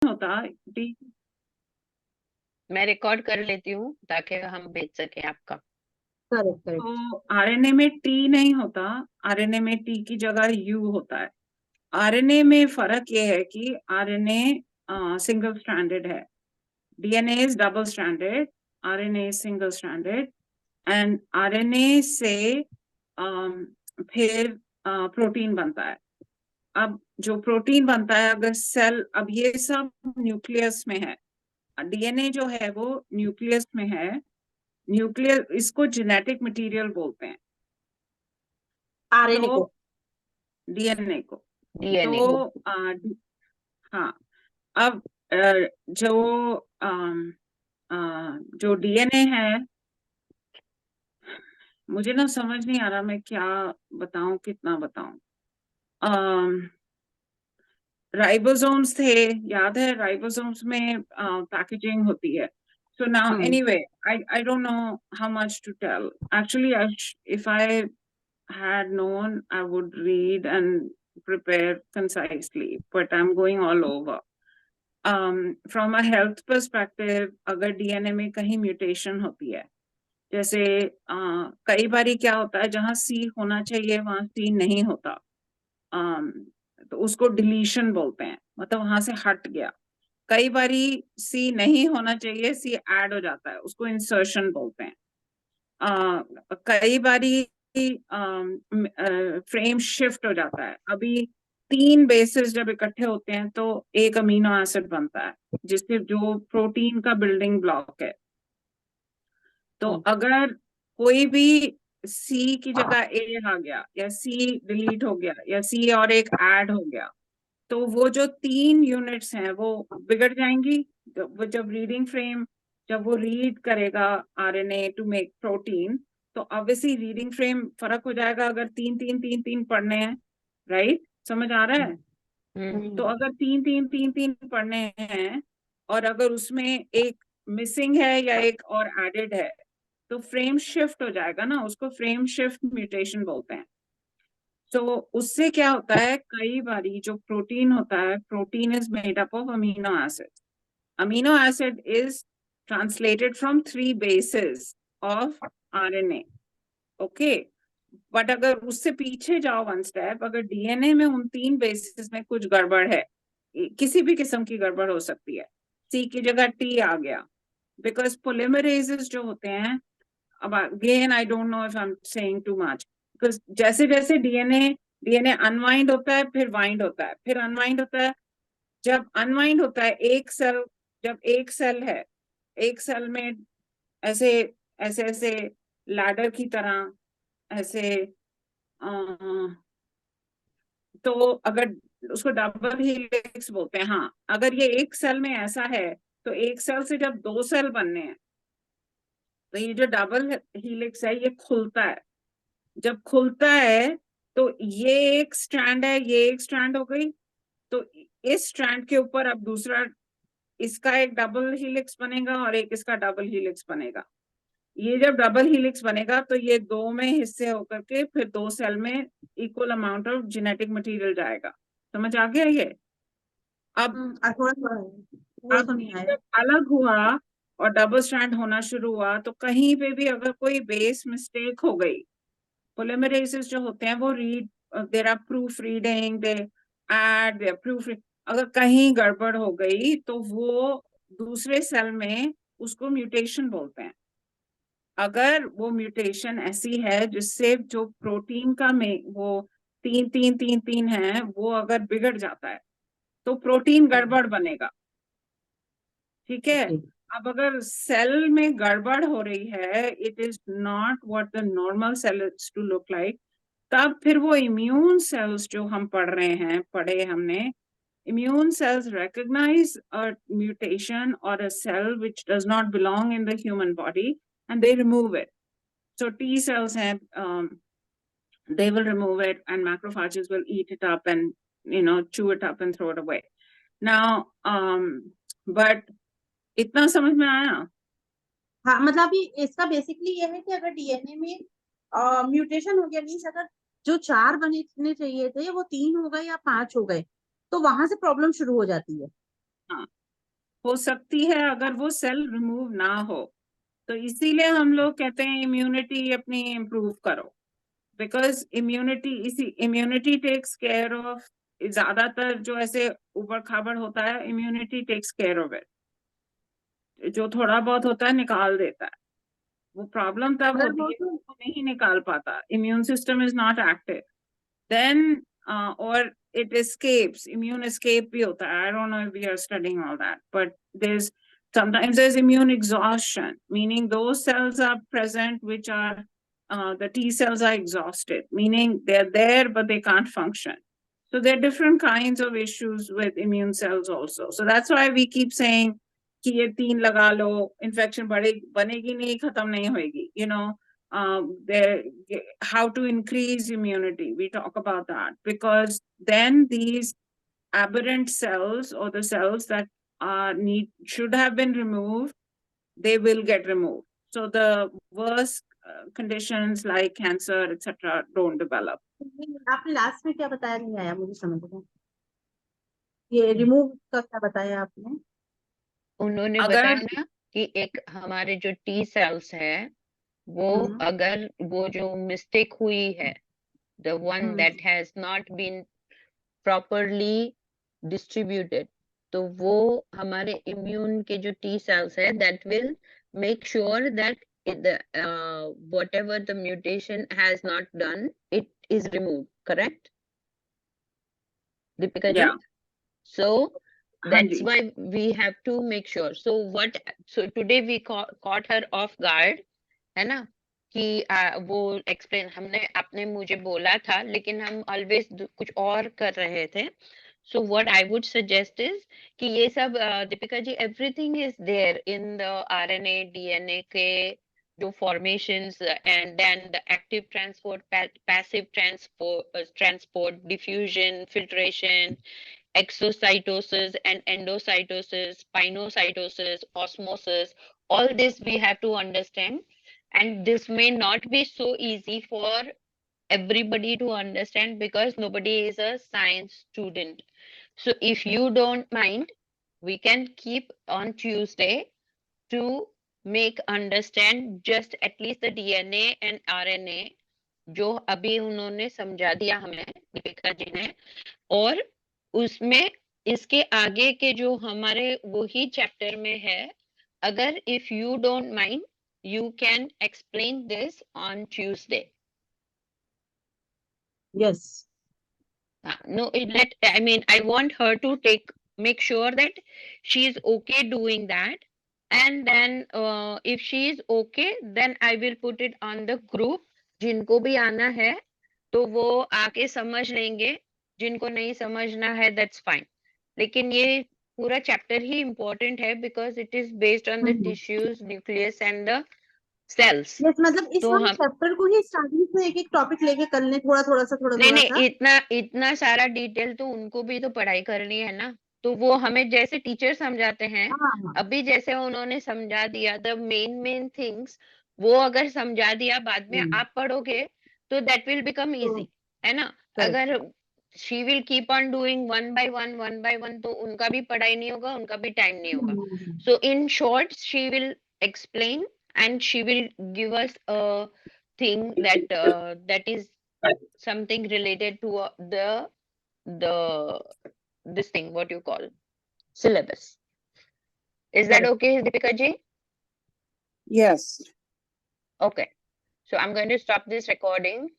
होता टी। मैं रिकॉर्ड कर लेती हूँ ताकि हम भेज सकें आपका। Correct correct. तो आरएनए में टी नहीं होता, आरएनए में टी की जगह यू होता है। आरएनए में फर्क ये है कि आरएनए सिंगल स्ट्रैंडेड है, DNA is double stranded, RNA is single stranded. And RNA से फिर प्रोटीन बनता है। अब जो प्रोटीन बनता है, अगर सेल, अब ये सब न्यूक्लियस में है, डीएनए जो है वो न्यूक्लियस में है। न्यूक्लियस, इसको जेनेटिक मटेरियल बोलते हैं। आरएनए तो को। डीएनए को। डीएनए। तो हाँ, अब जो जो डीएनए है, मुझे ना समझ नहीं आ रहा मैं क्या बताऊं, कितना बताऊं। राइबोसोम्स थे, याद है राइबोसोम्स में पैकेजिंग होती है। So now anyway, I don't know how much to tell actually. If I had known, I would read and prepare concisely, but I'm going all over. From a health perspective, अगर DNA में कहीं mutation होती है, जैसे कई बारी क्या होता है, जहां सी होना चाहिए वहां सी नहीं होता, तो उसको डिलीशन बोलते हैं, मतलब वहां से हट गया। कई बारी सी नहीं होना चाहिए, सी ऐड हो जाता है, उसको इंसर्शन बोलते हैं। कई बारी फ्रेम शिफ्ट हो जाता है। अभी 3 बेसिस जब इकट्ठे होते हैं तो एक अमीनो एसिड बनता है, जिससे जो प्रोटीन का बिल्डिंग ब्लॉक है। तो अगर कोई भी सी की जगह ए आ गया, या सी डिलीट हो गया, या सी और एक ऐड हो गया, तो वो जो 3 यूनिट्स हैं वो बिगड़ जाएंगी। वो जब रीडिंग फ्रेम, जब वो रीड करेगा आरएनए टू मेक प्रोटीन, तो ऑब्वियसली रीडिंग फ्रेम फर्क हो जाएगा, अगर 3 3 3 3 पढ़ने हैं। राइट, समझ आ रहा है? तो अगर 3 3 3 3 पढ़ने हैं, और अगर उसमें एक मिसिंग है या एक और एडेड है, तो फ्रेम शिफ्ट हो जाएगा ना, उसको फ्रेम शिफ्ट म्यूटेशन बोलते हैं। तो उससे क्या होता है, कई बारी जो प्रोटीन होता है, protein is made up of amino acid. Amino acid is translated from 3 basis of RNA. Okay, but अगर उससे पीछे जाओ 1 स्टेप, अगर डीएनए में उन 3 बेसिस में कुछ गड़बड़ है, किसी भी किस्म की गड़बड़ हो सकती है, सी की जगह टी आ गया, बिकॉज पोलिमरेजेस जो होते हैं, अब again I don't know if I am saying too much, because जैसे जैसे डीएनए डीएनए अनवाइंड होता है, फिर वाइंड होता है, फिर अनवाइंड होता है। जब अनवाइंड होता है, एक सेल, जब एक सेल है, एक सेल में ऐसे ऐसे ऐसे लैडर की तरह ऐसे, तो अगर उसको डबल हेलिक्स बोलते हैं। हाँ, अगर ये एक सेल में ऐसा है, तो एक सेल से जब 2 सेल बनने हैं, तो ये जो डबल हेलिक्स है ये खुलता है। जब खुलता है, तो ये एक स्ट्रैंड है, ये एक स्ट्रैंड हो गई, तो इस स्ट्रैंड के ऊपर अब दूसरा, इसका एक डबल हेलिक्स बनेगा और एक इसका डबल हेलिक्स बनेगा। ये जब डबल हेलिक्स बनेगा, तो ये 2 में हिस्से होकर के फिर 2 सेल में equal amount of genetic material जाएगा। समझ आ गया ये? अब थोड़ा थोड़ा पूरा अब तो नहीं ये आया। जब अलग हुआ और डबल स्ट्रैंड होना शुरू हुआ, तो कहीं पे भी अगर कोई बेस मिस्टेक हो गई, पोलिमरेसेस जो होते हैं वो read, there are proof reading, they add, they proof, अगर कहीं गड़बड़ हो गई तो वो दूसरे सेल में, उसको म्यूटेशन बोलते हैं। अगर वो म्यूटेशन ऐसी है जिससे जो प्रोटीन का में वो 3 3 3 3 है, वो अगर बिगड़ जाता है, तो प्रोटीन गड़बड़ बनेगा। ठीक है? ओके। अब अगर सेल में गड़बड़ हो रही है, it is not what the normal cell is to look like, तब फिर वो इम्यून सेल्स जो हम पढ़ रहे हैं, पढ़े हमने, immune cells recognize a mutation or a cell which does not belong in the human body, and they remove it. So T cells have, they will remove it, and macrophages will eat it up and chew it up and throw it away. Now, but इतना समझ में आया? हाँ मतलब ये इसका basically ये है कि अगर डीएनए में म्यूटेशन हो गया, मीन्स अगर जो 4 बनने चाहिए थे वो 3 हो गए या 5 हो गए, तो वहां से प्रॉब्लम शुरू हो जाती है। हो सकती है अगर वो सेल रिमूव ना हो, तो इसीलिए हम लोग कहते हैं इम्यूनिटी अपनी इम्प्रूव करो, because immunity takes care of, ज्यादातर जो ऐसे ऊबड़ खाबड़ होता है immunity takes care of it, जो थोड़ा बहुत होता है निकाल देता है। वो प्रॉब्लम तब पर होती वो है तो वो नहीं निकाल पाता, immune system is not active then or it escapes, immune escape bhi hota hai. I don't know if we are studying all that, but sometimes there's immune exhaustion, meaning those cells are present which are the T cells are exhausted, meaning they're there but they can't function. So there are different kinds of issues with immune cells also. So that's why we keep saying कि ये 3 लगा लो, infection बनेगी नहीं, खत्म नहीं होएगी, you know. How to increase immunity, we talk about that, because then these aberrant cells or the cells that should have been removed, they will get removed, so the worst conditions like cancer etc don't develop. आपने last में क्या बताया, नहीं आया मुझे समझ में, ये रिमूव का क्या बताया आपने? उन्होंने अगर बताया ना कि एक हमारे जो टी सेल्स है वो अगर वो जो मिस्टेक हुई है, the one that has not been properly distributed, तो वो हमारे इम्यून के जो टी सेल्स है that will make sure that whatever the mutation has not done, it is removed, correct, Deepika ji? yeah, So that's Hanji. why we have to make sure. So today we caught her off guard, है ना, कि वो explain हमने आपने मुझे बोला था लेकिन हम ऑलवेज कुछ और कर रहे थे. So what I would suggest is कि ये सब Deepika ji everything is there in the RNA DNA के जो formations and then the active transport, passive transport, diffusion, filtration, exocytosis and endocytosis, pinocytosis, osmosis, all this we have to understand. And this may not be so easy for everybody to understand because nobody is a science student. So if you don't mind, we can keep on Tuesday to make understand just at least the DNA and RNA जो अभी उन्होंने समझा दिया हमें दीपिका जी ने, और उसमें इसके आगे के जो हमारे वही चैप्टर में है, अगर if you don't mind, you can explain this on Tuesday. Yes. No, I want her to make sure that she is okay doing that. And then if she is okay, then I will put it on the group. जिनको भी आना है तो वो आके समझ लेंगे, जिनको नहीं समझना है that's fine. लेकिन ये पूरा चैप्टर ही important है because it is based on the tissues, nucleus and the cells. Yes, मतलब इस तो वाले हम चैप्टर को ही स्टार्टिंग से एक एक टॉपिक लेके कर लें, थोड़ा थोड़ा सा नहीं इतना सारा डिटेल तो उनको भी तो पढ़ाई करनी है ना, तो वो हमें जैसे टीचर समझाते हैं हाँ, अभी जैसे उन्होंने समझा दिया द मेन थिंग्स, वो अगर समझा दिया बाद में आप पढ़ोगे तो दैट विल बिकम इजी, है ना. अगर she will keep on doing one by one तो उनका भी पढ़ाई नहीं होगा, उनका भी टाइम नहीं होगा. So in short, she will explain and she will give us a thing that is something related to the this thing what you call syllabus. Is that okay, Deepika ji? Yes. Okay. So I'm going to stop this recording.